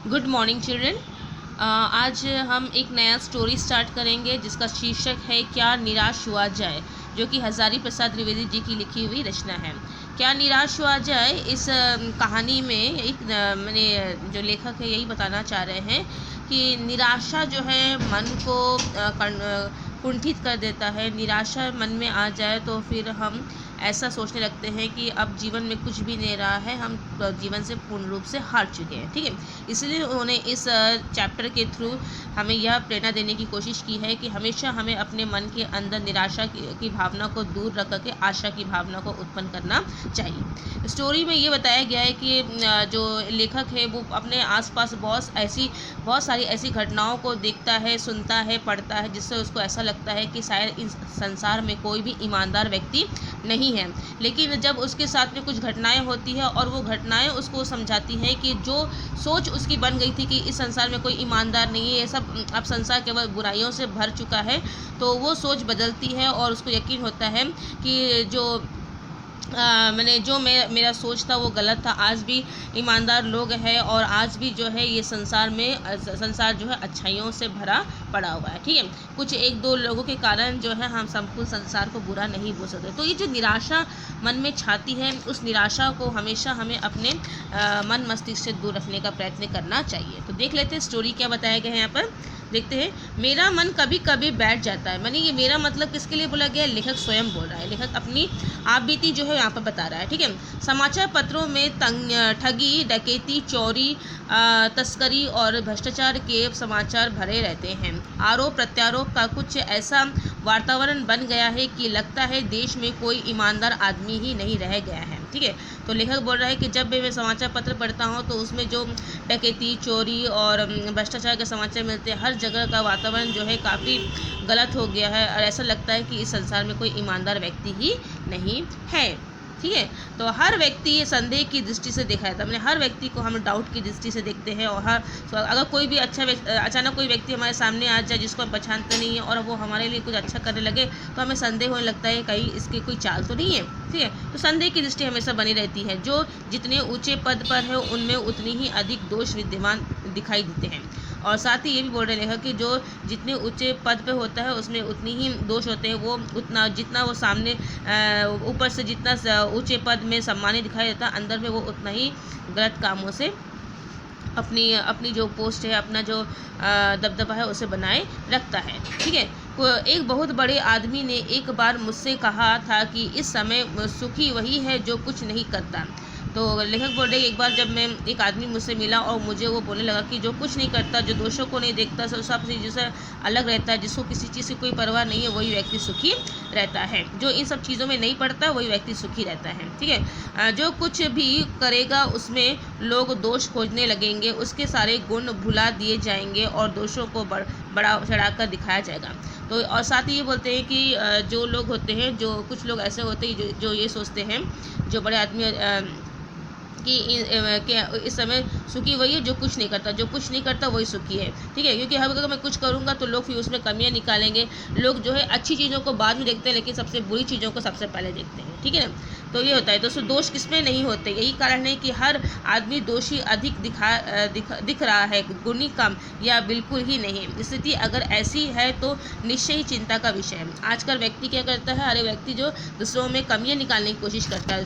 Good morning children. आज हम एक नया स्टोरी स्टार्ट करेंगे जिसका शीर्षक है क्या निराश हुआ जाए, जो कि हजारी प्रसाद द्विवेदी जी की लिखी हुई रचना है। क्या निराश हुआ जाए इस कहानी में एक मैंने जो लेखक है यही बताना चाह रहे हैं कि निराशा जो है मन को कुंठित कर देता है। निराशा मन में आ जाए तो फिर हम ऐसा सोचने लगते हैं कि अब जीवन में कुछ भी नहीं रहा है, हम जीवन से पूर्ण रूप से हार चुके हैं। ठीक है, इसलिए उन्होंने इस चैप्टर के थ्रू हमें यह प्रेरणा देने की कोशिश की है कि हमेशा हमें अपने मन के अंदर निराशा की भावना को दूर रख करके आशा की भावना को उत्पन्न करना चाहिए। स्टोरी में ये बताया गया है कि जो लेखक है वो अपने आसपास बहुत सारी ऐसी घटनाओं को देखता है, सुनता है, पढ़ता है, जिससे उसको ऐसा लगता है कि शायद इस संसार में कोई भी ईमानदार व्यक्ति नहीं है। लेकिन जब उसके साथ में कुछ घटनाएं होती है और वो घटनाएं उसको समझाती हैं कि जो सोच उसकी बन गई थी कि इस संसार में कोई ईमानदार नहीं है, ये सब अब संसार केवल बुराइयों से भर चुका है, तो वो सोच बदलती है और उसको यकीन होता है कि जो मेरा सोच था वो गलत था। आज भी ईमानदार लोग हैं और आज भी जो है ये संसार जो है अच्छाइयों से भरा पड़ा हुआ है। ठीक है, कुछ एक दो लोगों के कारण जो है हम संपूर्ण संसार को बुरा नहीं बोल सकते। तो ये जो निराशा मन में छाती है, उस निराशा को हमेशा हमें अपने मन मस्तिष्क से दूर रखने का प्रयत्न करना चाहिए। तो देख लेते हैं स्टोरी क्या बताया गया है यहाँ पर। देखते हैं। मेरा मन कभी कभी बैठ जाता है। मानी ये मेरा मतलब किसके लिए बोला गया है? लेखक स्वयं बोल रहा है। लेखक अपनी आप बीती जो है यहाँ पर बता रहा है। ठीक है, समाचार पत्रों में ठगी, डकैती, चोरी, तस्करी और भ्रष्टाचार के समाचार भरे रहते हैं। आरोप प्रत्यारोप का कुछ ऐसा वातावरण बन गया है कि लगता है देश में कोई ईमानदार आदमी ही नहीं रह गया है। ठीक है, तो लेखक बोल रहा है कि जब भी मैं समाचार पत्र पढ़ता हूँ तो उसमें जो डकैती, चोरी और भ्रष्टाचार के समाचार मिलते हैं, हर जगह का वातावरण जो है काफ़ी गलत हो गया है और ऐसा लगता है कि इस संसार में कोई ईमानदार व्यक्ति ही नहीं है। ठीक है, तो हर व्यक्ति ये संदेह की दृष्टि से देखा जाता है। मैंने हर व्यक्ति को हम डाउट की दृष्टि से देखते हैं और अगर कोई भी अचानक कोई व्यक्ति हमारे सामने आ जाए जिसको हम पहचानते नहीं है और वो हमारे लिए कुछ अच्छा करने लगे तो हमें संदेह होने लगता है कहीं इसकी कोई चाल तो नहीं है। ठीक है, तो संदेह की दृष्टि हमेशा बनी रहती है। जो जितने ऊंचे पद पर है उनमें उतनी ही अधिक दोष विद्यमान दिखाई देते हैं। और साथ ही ये भी बोल रहे लेखक कि जो जितने ऊंचे पद पे होता है उसमें उतनी ही दोष होते हैं। वो उतना जितना वो सामने ऊपर से जितना ऊंचे पद में सम्मानित दिखाई देता है, अंदर में वो उतना ही गलत कामों से अपनी जो पोस्ट है, अपना जो दबदबा है उसे बनाए रखता है। ठीक है, एक बहुत बड़े आदमी ने एक बार मुझसे कहा था कि इस समय सुखी वही है जो कुछ नहीं करता। तो लेखक बोल रहे एक बार जब मैं एक आदमी मुझसे मिला और मुझे वो बोलने लगा कि जो कुछ नहीं करता, जो दोषों को नहीं देखता, सब चीज़ों से अलग रहता है, जिसको किसी चीज़ की कोई परवाह नहीं है, वही व्यक्ति सुखी रहता है। जो इन सब चीज़ों में नहीं पड़ता वही व्यक्ति सुखी रहता है। ठीक है, जो कुछ भी करेगा उसमें लोग दोष खोजने लगेंगे, उसके सारे गुण भुला दिए जाएंगे और दोषों को बड़ा चढ़ाकर दिखाया जाएगा। तो और साथ ही ये बोलते हैं कि जो लोग होते हैं, जो कुछ लोग ऐसे होते हैं जो ये सोचते हैं, जो बड़े आदमी कि इस समय सुखी वही है जो कुछ नहीं करता, जो कुछ नहीं करता वही सुखी है। ठीक है, क्योंकि अगर मैं कुछ करूँगा तो लोग फिर उसमें कमियां निकालेंगे। लोग जो है अच्छी चीज़ों को बाद में देखते हैं लेकिन सबसे बुरी चीज़ों को सबसे पहले देखते हैं। ठीक है ना, तो ये होता है। दोस्तों, दोष किसमें नहीं होते, यही कारण है कि हर आदमी दोषी अधिक दिख रहा है, गुणी कम या बिल्कुल ही नहीं। स्थिति अगर ऐसी है तो निश्चय ही चिंता का विषय है। आजकल व्यक्ति क्या करता है, हर व्यक्ति जो दूसरों में कमियां निकालने की कोशिश करता है,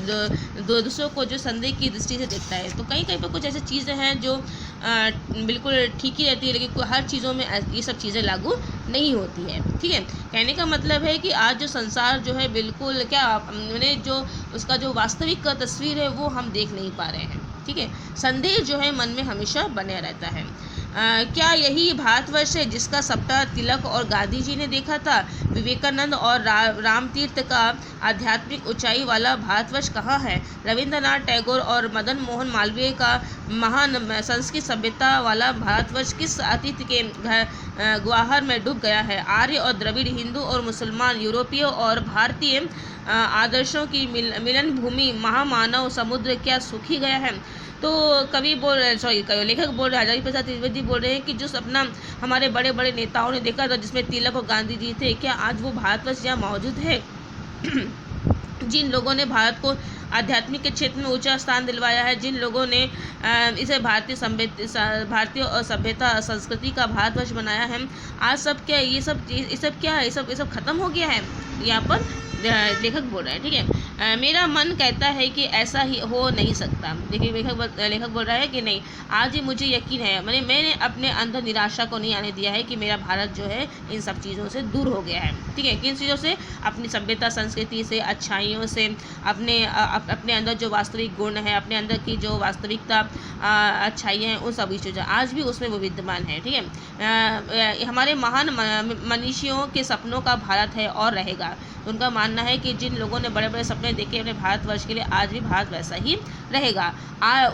जो दूसरों को जो संदेह की दृष्टि से देखता है। तो कहीं कहीं पर कुछ ऐसी चीज़ें हैं जो बिल्कुल ठीक ही रहती है, लेकिन हर चीज़ों में ये सब चीज़ें लागू नहीं होती है। ठीक है, कहने का मतलब है कि आज जो संसार जो है बिल्कुल मैंने जो उसका जो वास्तविक तस्वीर है वो हम देख नहीं पा रहे हैं। ठीक है, संदेह जो है मन में हमेशा बने रहता है। क्या यही भारतवर्ष है जिसका सपना तिलक और गांधी जी ने देखा था? विवेकानंद और रामतीर्थ का आध्यात्मिक ऊंचाई वाला भारतवर्ष कहाँ है? रविंद्रनाथ टैगोर और मदन मोहन मालवीय का महान संस्कृत सभ्यता वाला भारतवर्ष किस अतीत के गुआहर में डूब गया है? आर्य और द्रविड़, हिंदू और मुसलमान, यूरोपीय और भारतीय आदर्शों की मिलन भूमि महामानव समुद्र क्या सूखी गया है? तो लेखक बोल रहे हजारी प्रसाद द्विवेदी बोल रहे हैं कि जो सपना हमारे बड़े बड़े नेताओं ने देखा था जिसमें तिलक और गांधी जी थे, क्या आज वो भारतवर्ष यहाँ मौजूद है? जिन लोगों ने भारत को आध्यात्मिक के क्षेत्र में ऊंचा स्थान दिलवाया है। जिन लोगों ने इसे भारतीय और सभ्यता संस्कृति का भारतवर्ष बनाया है, आज सब क्या ये सब चीज़ ये सब खत्म हो गया है, यहाँ पर लेखक बोल रहा है। ठीक है, मेरा मन कहता है कि ऐसा ही हो नहीं सकता। देखिए लेखक बोल रहा है कि नहीं, आज ही मुझे यकीन है, मैंने अपने अंदर निराशा को नहीं आने दिया है कि मेरा भारत जो है इन सब चीज़ों से दूर हो गया है। ठीक है, किन चीज़ों से? अपनी सभ्यता संस्कृति से, अच्छाइयों से, अपने अंदर जो वास्तविक गुण है, अपने अंदर की जो वास्तविकता अच्छाइयाँ हैं, उन सभी चीज़ें आज भी उसमें वो विद्यमान है। ठीक है, हमारे महान मनीषियों के सपनों का भारत है और रहेगा। उनका मानना है कि जिन लोगों ने बड़े बड़े सपने देखे अपने भारतवर्ष के लिए, आज भी भारत वैसा ही रहेगा।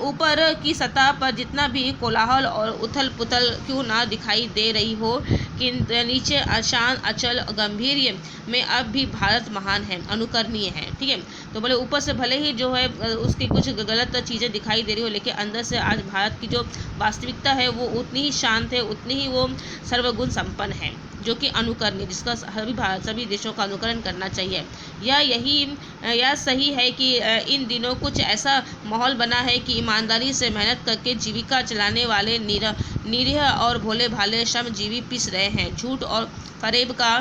ऊपर की सतह पर जितना भी कोलाहल और उथल पुथल क्यों ना दिखाई दे रही हो, कि नीचे अशांत अचल गंभीर में अब भी भारत महान है, अनुकरणीय है। ठीक है, तो बोले ऊपर से भले ही जो है उसकी कुछ गलत चीज़ें दिखाई दे रही हो, लेकिन अंदर से आज भारत की जो वास्तविकता है वो उतनी ही शांत है, उतनी ही वो सर्वगुण संपन्न है, जो कि अनुकरणीय, जिसका सभी देशों का अनुकरण करना चाहिए। यह सही है कि इन दिनों कुछ ऐसा माहौल बना है कि ईमानदारी से मेहनत करके जीविका चलाने वाले निरीह और भोले भाले श्रमजीवी पिस रहे हैं, झूठ और फरेब का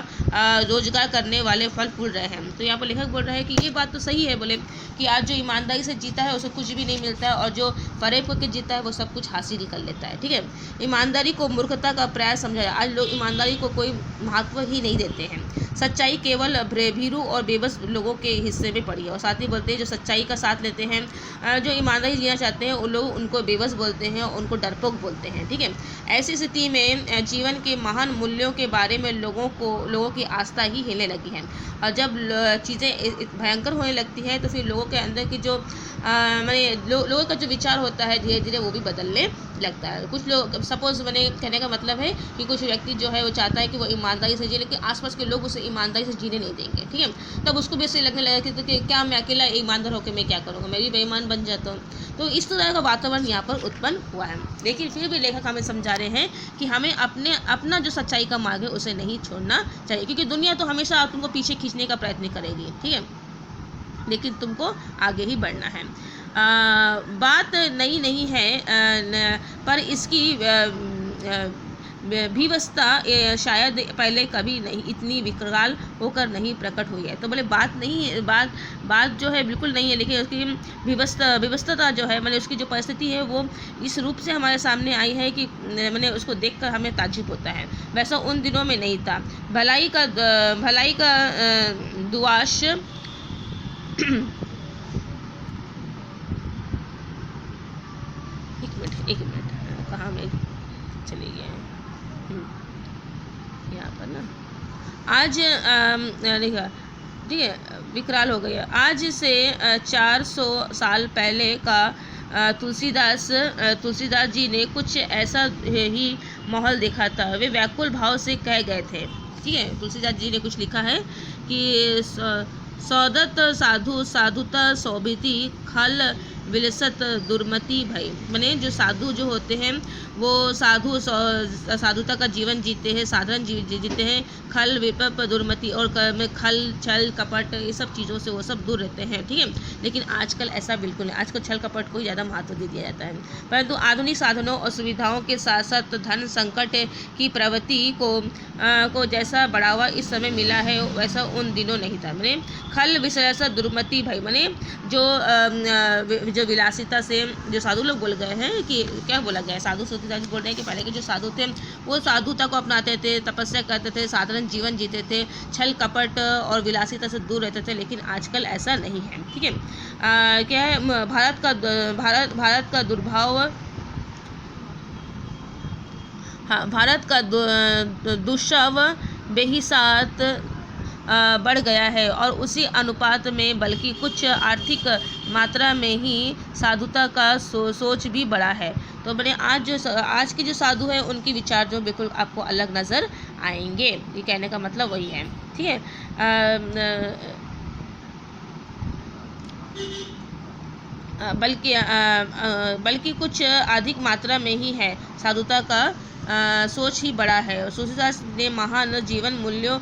रोजगार करने वाले फल फूल रहे हैं। तो यहाँ पर लेखक बोल रहा है कि ये बात तो सही है, बोले कि आज जो ईमानदारी से जीता है उसे कुछ भी नहीं मिलता है, और जो फरेब करके जीता है वो सब कुछ हासिल कर लेता है। ठीक है, ईमानदारी को मूर्खता का प्रयास समझा जाए। आज लोग ईमानदारी को कोई महत्व ही नहीं देते हैं। सच्चाई केवल भीरू और बेबस लोगों के हिस्से में पड़ी है। और साथ ही बोलते हैं जो सच्चाई का साथ लेते हैं, जो ईमानदारी जीना चाहते हैं, उन लोग उनको बेबस बोलते हैं, उनको डरपोक बोलते हैं। ठीक है, ऐसी स्थिति में जीवन के महान मूल्यों के बारे में लोगों की आस्था ही हिलने लगी है। और जब चीज़ें भयंकर होने लगती है तो फिर लोगों के अंदर की जो लोगों का जो विचार होता है धीरे धीरे वो भी बदलने लगता है। कुछ लोग सपोज कहने का मतलब है कि कुछ व्यक्ति जो है वो चाहता है कि वो ईमानदारी से जिए, लेकिन आसपास के लोग उसे ईमानदारी से जीने नहीं देंगे। ठीक है, तब उसको भी ऐसे लगने लगा कि क्या मैं अकेला ईमानदार होकर मैं क्या करूँगा, मैं भी बेईमान बन जाता हूँ। तो इस तरह का वातावरण यहाँ पर उत्पन्न हुआ है। लेकिन फिर भी लेखक हमें समझा रहे हैं कि हमें अपना जो सच्चाई का मार्ग है उसे नहीं छोड़ना चाहिए, क्योंकि दुनिया तो हमेशा तुमको पीछे खींचने का प्रयत्न करेगी। ठीक है, लेकिन तुमको आगे ही बढ़ना है। बात नई नहीं है, पर इसकी विवशता शायद पहले कभी नहीं इतनी विकराल होकर नहीं प्रकट हुई है। तो बोले बात नहीं है, बात जो है बिल्कुल नहीं है, लेकिन उसकी विवशता जो है उसकी जो परिस्थिति है वो इस रूप से हमारे सामने आई है कि उसको देखकर हमें ताज्जुब होता है। वैसा उन दिनों में नहीं था। भलाई का दुआश एक मिनट कहाँ में चले गए हैं यहाँ पर ना। आज देखा, ठीक है, विकराल हो गया। आज से 400 साल पहले का तुलसीदास जी ने कुछ ऐसा ही माहौल देखा था। वे व्याकुल भाव से कह गए थे। ठीक है, तुलसीदास जी ने कुछ लिखा है कि सौदत साधु साधुता शोभिति खल विलसत दुर्मति भई। जो साधु जो होते हैं वो साधुता का जीवन जीते हैं, साधारण जीते हैं। खल विपप दुर्मति और खल छल कपट ये सब चीज़ों से वो सब दूर रहते हैं। ठीक है, लेकिन आजकल ऐसा बिल्कुल नहीं। आजकल छल कपट को ज़्यादा महत्व दे दिया जाता है। परंतु आधुनिक साधनों और सुविधाओं के साथ साथ धन संकट की प्रवृत्ति को जैसा बढ़ावा इस समय मिला है वैसा उन दिनों नहीं था। खल विसरसत दुर्मति भई, जो विलासिता से जो साधु लोग बोल गए हैं कि क्या बोला गया है, साधु बोल रहे हैं कि पहले के जो साधु थे वो साधुता को अपनाते थे, तपस्या करते थे, साधारण जीवन जीते थे, छल कपट और विलासिता से दूर रहते थे। लेकिन आजकल ऐसा नहीं है। ठीक है, क्या है, भारत का दुर्भाव, हाँ, भारत का दुष्प्रभाव बेहिसाब बढ़ गया है और उसी अनुपात में बल्कि कुछ आर्थिक मात्रा में ही साधुता का सोच भी बढ़ा है। तो मैंने आज के जो साधु हैं उनके विचार जो बिल्कुल आपको अलग नज़र आएंगे। ये कहने का मतलब वही है। ठीक है, बल्कि कुछ अधिक मात्रा में ही है साधुता का सोच ही बड़ा है। तुलसीदास ने महान जीवन मूल्यों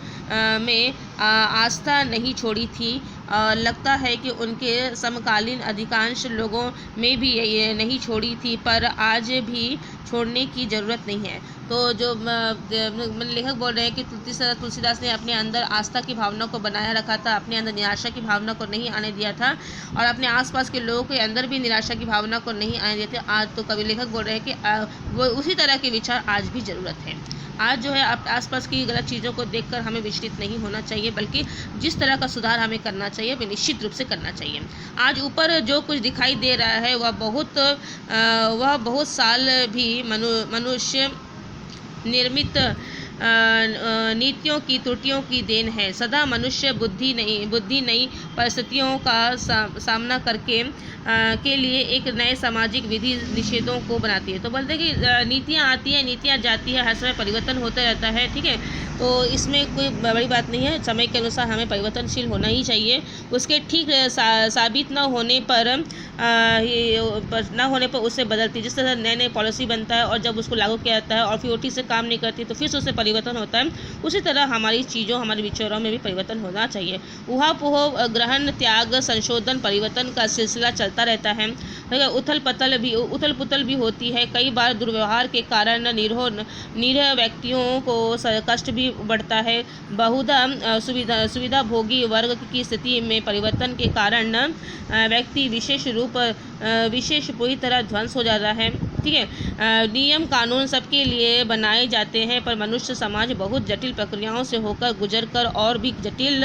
में आस्था नहीं छोड़ी थी। लगता है कि उनके समकालीन अधिकांश लोगों में भी ये नहीं छोड़ी थी, पर आज भी छोड़ने की ज़रूरत नहीं है। तो जो लेखक बोल रहे हैं कि तुलसीदास ने अपने अंदर आस्था की भावना को बनाया रखा था, अपने अंदर निराशा की भावना को नहीं आने दिया था और अपने आसपास के लोगों के अंदर भी निराशा की भावना को नहीं आने दिए थे। आज तो कवि लेखक बोल रहे हैं कि वो उसी तरह के विचार आज भी ज़रूरत है। आज जो है आसपास की गलत चीज़ों को देखकर हमें विचलित नहीं होना चाहिए, बल्कि जिस तरह का सुधार हमें करना चाहिए वह निश्चित रूप से करना चाहिए। आज ऊपर जो कुछ दिखाई दे रहा है वह बहुत साल भी मनुष्य निर्मित नीतियों की त्रुटियों की देन है। सदा मनुष्य बुद्धि नई परिस्थितियों का सामना करके के लिए एक नए सामाजिक विधि निषेधों को बनाती है। तो बोलते हैं कि नीतियाँ आती हैं, नीतियाँ जाती है, हर समय परिवर्तन होता रहता है, ठीक है। तो इसमें कोई बड़ी बात नहीं है, समय के अनुसार हमें परिवर्तनशील होना ही चाहिए। उसके ठीक साबित न होने पर उसे बदलती, जिस तरह नए पॉलिसी बनता है और जब उसको लागू किया जाता है और फिर वो ठीक से काम नहीं करती तो फिर उससे परिवर्तन होता है, उसी तरह हमारी चीज़ों, हमारे विचारों में भी परिवर्तन होना चाहिए। ऊहापोह, ग्रहण, त्याग, संशोधन, परिवर्तन का सिलसिला चलता रहता है। उथल पुथल भी होती है। कई बार दुर्व्यवहार के कारण निरीह व्यक्तियों को कष्ट भी बढ़ता है। बहुधा सुविधा भोगी वर्ग की स्थिति में परिवर्तन के कारण व्यक्ति विशेष पूरी तरह ध्वंस हो जाता है, ठीक है। नियम कानून सबके लिए बनाए जाते हैं, पर मनुष्य समाज बहुत जटिल प्रक्रियाओं से होकर गुजरकर और भी जटिल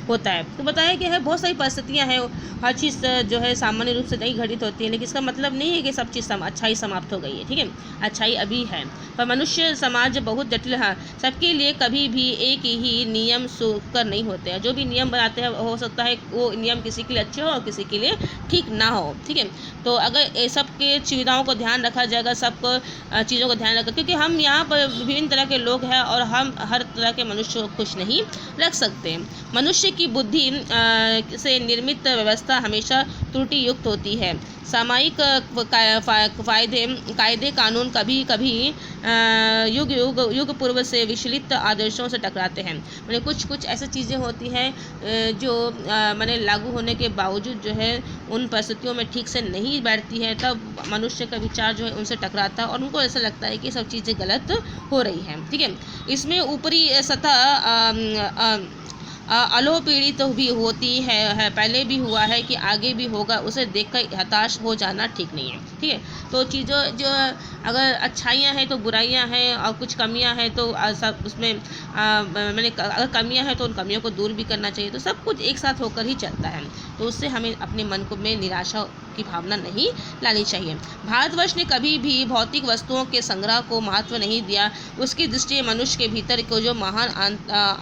होता है। तो बताया गया है बहुत सारी परिस्थितियां हैं, हर चीज़ जो है सामान्य रूप से नहीं घटित होती है, लेकिन इसका मतलब नहीं है कि सब चीज़ अच्छाई समाप्त हो गई है, ठीक है। अच्छाई अभी है, पर मनुष्य समाज बहुत जटिल है। सबके लिए कभी भी एक ही नियम सुकर नहीं होते हैं। जो भी नियम बनाते हैं हो सकता है वो नियम किसी के लिए अच्छे हो और किसी के लिए ठीक ना हो, ठीक है। तो अगर ये सब के सुविधाओं को ध्यान रखा जाएगा, सब चीज़ों को ध्यान रखा, क्योंकि हम यहाँ पर विभिन्न तरह के लोग हैं और हम हर तरह के मनुष्य को खुश नहीं रख सकते। मनुष्य की बुद्धि से निर्मित व्यवस्था हमेशा त्रुटि युक्त होती है। सामायिक कायदे कानून कभी कभी युग पूर्व से विचलित आदर्शों से टकराते हैं। मैंने कुछ ऐसी चीज़ें होती हैं जो मैंने लागू होने के बावजूद जो है उन परिस्थितियों में ठीक से नहीं बैठती है, तब मनुष्य का विचार जो है उनसे टकराता है और उनको ऐसा लगता है कि सब चीज़ें गलत हो रही हैं, ठीक है। इसमें ऊपरी सतह अलोपीड़ित भी होती है, पहले भी हुआ है कि आगे भी होगा, उसे देखकर हताश हो जाना ठीक नहीं है, ठीक है। तो चीज़ों जो अगर अच्छाइयाँ हैं तो बुराइयाँ हैं और कुछ कमियाँ हैं तो सब उसमें अगर कमियाँ हैं तो उन कमियों को दूर भी करना चाहिए। तो सब कुछ एक साथ होकर ही चलता है, तो उससे हमें अपने मन को में निराशा की भावना नहीं लानी चाहिए। भारतवर्ष ने कभी भी भौतिक वस्तुओं के संग्रह को महत्व नहीं दिया। उसकी दृष्टि मनुष्य के भीतर को जो महान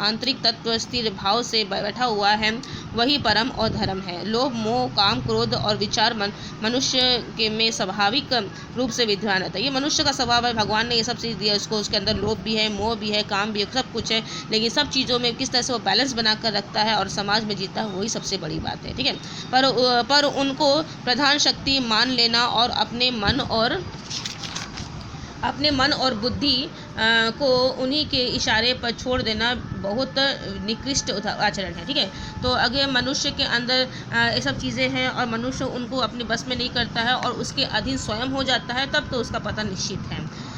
आंतरिक तत्व स्थिर भाव से बैठा हुआ है वही परम और धर्म है। लोभ, मोह, काम, क्रोध और विचार मनुष्य के में स्वाभाविक रूप से विद्यमान रहता है। ये मनुष्य का स्वभाव है। भगवान ने ये सब चीज़ दिया उसको, उसके अंदर लोभ भी है, मोह भी है, काम भी है, सब कुछ है, लेकिन सब चीज़ों में किस तरह से वो बैलेंस बना कर रखता है और समाज में जीता है, वही सबसे बड़ी बात है, ठीक है। पर उनको प्रधान शक्ति मान लेना और अपने मन और बुद्धि को उन्हीं के इशारे पर छोड़ देना बहुत निकृष्ट आचरण है, ठीक है। तो अगर मनुष्य के अंदर ये सब चीज़ें हैं और मनुष्य उनको अपने बस में नहीं करता है और उसके अधीन स्वयं हो जाता है, तब तो उसका पता निश्चित है।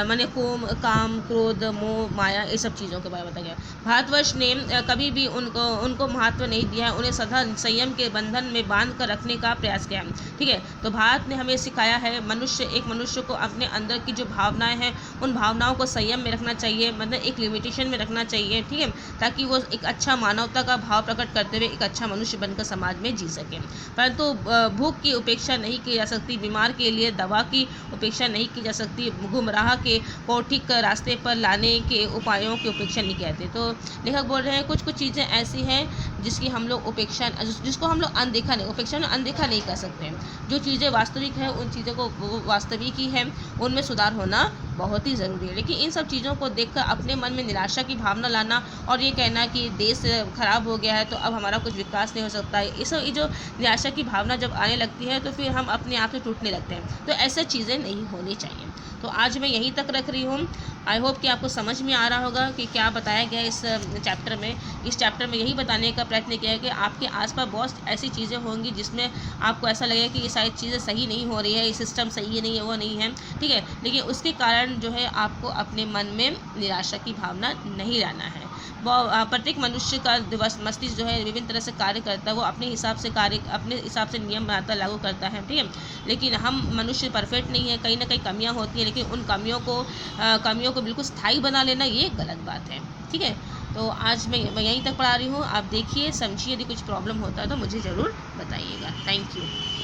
मैंने काम, क्रोध, मोह, माया, ये सब चीज़ों के बारे में बताया गया। भारतवर्ष ने कभी भी उनको महत्व नहीं दिया है, उन्हें सदा संयम के बंधन में बांध कर रखने का प्रयास किया है, ठीक है। तो भारत ने हमें सिखाया है एक मनुष्य को अपने अंदर की जो भावनाएं हैं उन भावनाओं को संयम में रखना चाहिए, मतलब एक लिमिटेशन में रखना चाहिए, ठीक है, ताकि वो एक अच्छा मानवता का भाव प्रकट करते हुए एक अच्छा मनुष्य बनकर समाज में जी सके। परंतु भूख की उपेक्षा नहीं की जा सकती, बीमार के लिए दवा की उपेक्षा नहीं की जा सकती, गुमराह के को ठीक रास्ते पर लाने के उपायों की उपेक्षा नहीं कहते। तो लेखक बोल रहे हैं कुछ चीज़ें ऐसी हैं जिसको हम लोग अनदेखा नहीं, उपेक्षा में अनदेखा नहीं कर सकते। जो चीज़ें वास्तविक है उन चीज़ों को वास्तविक ही है, उनमें सुधार होना बहुत ही ज़रूरी है। लेकिन इन सब चीज़ों को देखकर अपने मन में निराशा की भावना लाना और ये कहना कि देश खराब हो गया है तो अब हमारा कुछ विकास नहीं हो सकता है, ये जो निराशा की भावना जब आने लगती है तो फिर हम अपने आप से टूटने लगते हैं। तो ऐसे चीज़ें नहीं होनी चाहिए। तो आज मैं यहीं तक रख रही हूँ। आई होप कि आपको समझ में आ रहा होगा कि क्या बताया गया इस चैप्टर में। इस चैप्टर में यही बताने का प्रयत्न किया है कि आपके आसपास बहुत ऐसी चीज़ें होंगी जिसमें आपको ऐसा लगेगा कि ये सारी चीज़ें सही नहीं हो रही है, ये सिस्टम सही नहीं है, वो नहीं है, ठीक है। लेकिन उसके कारण जो है आपको अपने मन में निराशा की भावना नहीं लाना है। प्रत्येक मनुष्य का मस्तिष्क जो है विभिन्न तरह से कार्य करता है, वो अपने हिसाब से नियम बनाता, लागू करता है, ठीक है। लेकिन हम मनुष्य परफेक्ट नहीं है, कहीं ना कहीं कमियां होती हैं, लेकिन उन कमियों को बिल्कुल स्थायी बना लेना ये गलत बात है, ठीक है। तो आज मैं यहीं तक पढ़ा रही हूँ। आप देखिए, समझिए, यदि कुछ प्रॉब्लम होता है तो मुझे ज़रूर बताइएगा। Thank you.